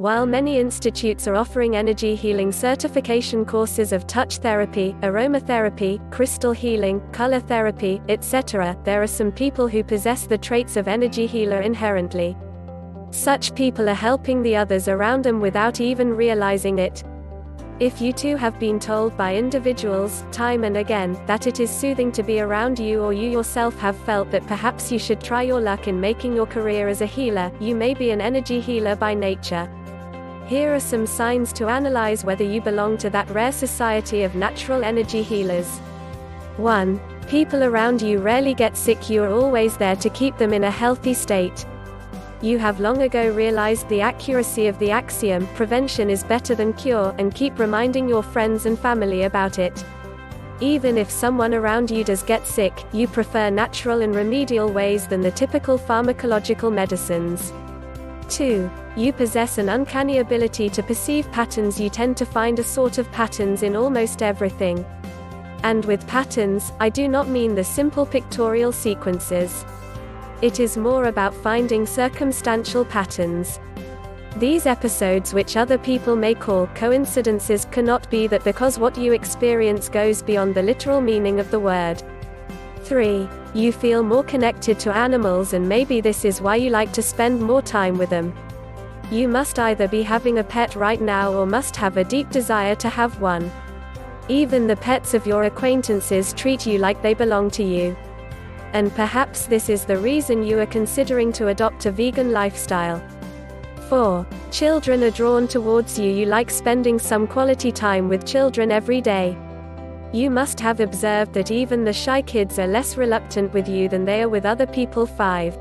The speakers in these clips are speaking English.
While many institutes are offering energy healing certification courses of touch therapy, aromatherapy, crystal healing, color therapy, etc., there are some people who possess the traits of energy healer inherently. Such people are helping the others around them without even realizing it. If you too have been told by individuals, time and again, that it is soothing to be around you, or you yourself have felt that perhaps you should try your luck in making your career as a healer, you may be an energy healer by nature. Here are some signs to analyze whether you belong to that rare society of natural energy healers. 1. People around you rarely get sick. You are always there to keep them in a healthy state. You have long ago realized the accuracy of the axiom, prevention is better than cure, and keep reminding your friends and family about it. Even if someone around you does get sick, you prefer natural and remedial ways than the typical pharmacological medicines. 2. You possess an uncanny ability to perceive patterns. You tend to find a sort of patterns in almost everything. And with patterns, I do not mean the simple pictorial sequences. It is more about finding circumstantial patterns. These episodes, which other people may call coincidences, cannot be that because what you experience goes beyond the literal meaning of the word. 3. You feel more connected to animals, and maybe this is why you like to spend more time with them. You must either be having a pet right now or must have a deep desire to have one. Even the pets of your acquaintances treat you like they belong to you. And perhaps this is the reason you are considering to adopt a vegan lifestyle. 4. Children are drawn towards you. You like spending some quality time with children every day. You must have observed that even the shy kids are less reluctant with you than they are with other people. 5.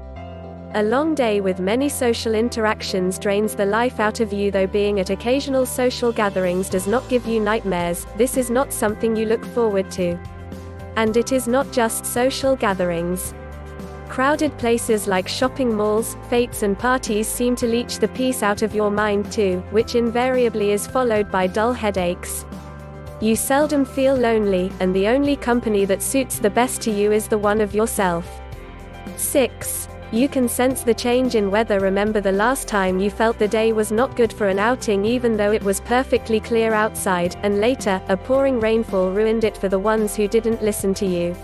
A long day with many social interactions drains the life out of you. Though being at occasional social gatherings does not give you nightmares, this is not something you look forward to. And it is not just social gatherings. Crowded places like shopping malls, fetes and parties seem to leech the peace out of your mind too, which invariably is followed by dull headaches. You seldom feel lonely, and the only company that suits the best to you is the one of yourself. 6. You can sense the change in weather. Remember the last time you felt the day was not good for an outing, even though it was perfectly clear outside, and later, a pouring rainfall ruined it for the ones who didn't listen to you.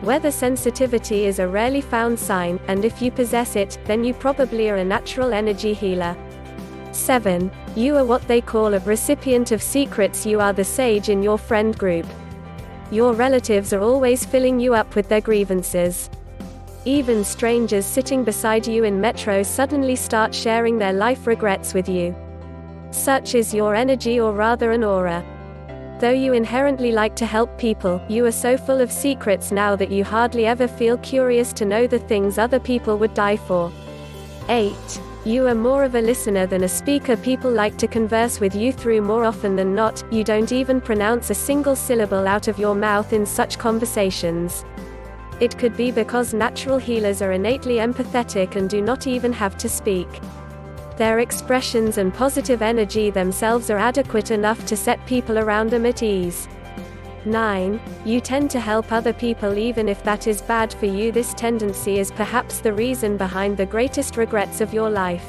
Weather sensitivity is a rarely found sign, and if you possess it, then you probably are a natural energy healer. 7. You are what they call a recipient of secrets. You are the sage in your friend group. Your relatives are always filling you up with their grievances. Even strangers sitting beside you in metro suddenly start sharing their life regrets with you. Such is your energy, or rather an aura. Though you inherently like to help people, you are so full of secrets now that you hardly ever feel curious to know the things other people would die for. 8. You are more of a listener than a speaker. People like to converse with you through more often than not. You don't even pronounce a single syllable out of your mouth in such conversations. It could be because natural healers are innately empathetic and do not even have to speak. Their expressions and positive energy themselves are adequate enough to set people around them at ease. 9. You tend to help other people even if that is bad for you. This tendency is perhaps the reason behind the greatest regrets of your life.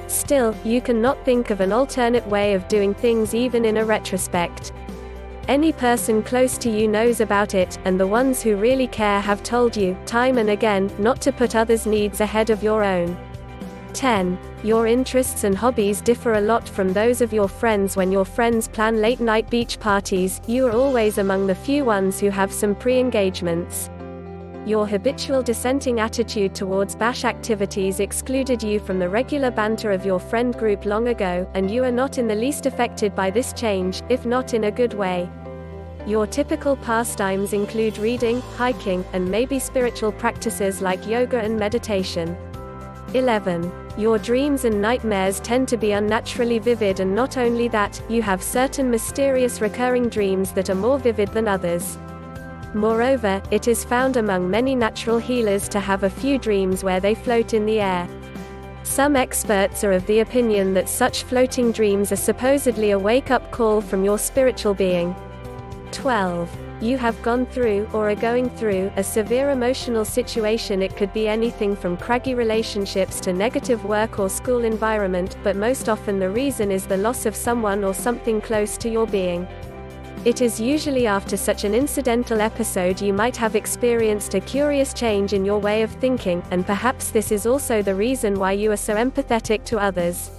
Still, you cannot think of an alternate way of doing things even in a retrospect. Any person close to you knows about it, and the ones who really care have told you, time and again, not to put others' needs ahead of your own. 10. Your interests and hobbies differ a lot from those of your friends. When your friends plan late-night beach parties, you are always among the few ones who have some pre-engagements. Your habitual dissenting attitude towards bash activities excluded you from the regular banter of your friend group long ago, and you are not in the least affected by this change, if not in a good way. Your typical pastimes include reading, hiking, and maybe spiritual practices like yoga and meditation. 11. Your dreams and nightmares tend to be unnaturally vivid, and not only that, you have certain mysterious recurring dreams that are more vivid than others. Moreover, it is found among many natural healers to have a few dreams where they float in the air. Some experts are of the opinion that such floating dreams are supposedly a wake-up call from your spiritual being. 12. You have gone through, or are going through, a severe emotional situation. It could be anything from craggy relationships to negative work or school environment, but most often the reason is the loss of someone or something close to your being. It is usually after such an incidental episode you might have experienced a curious change in your way of thinking, and perhaps this is also the reason why you are so empathetic to others.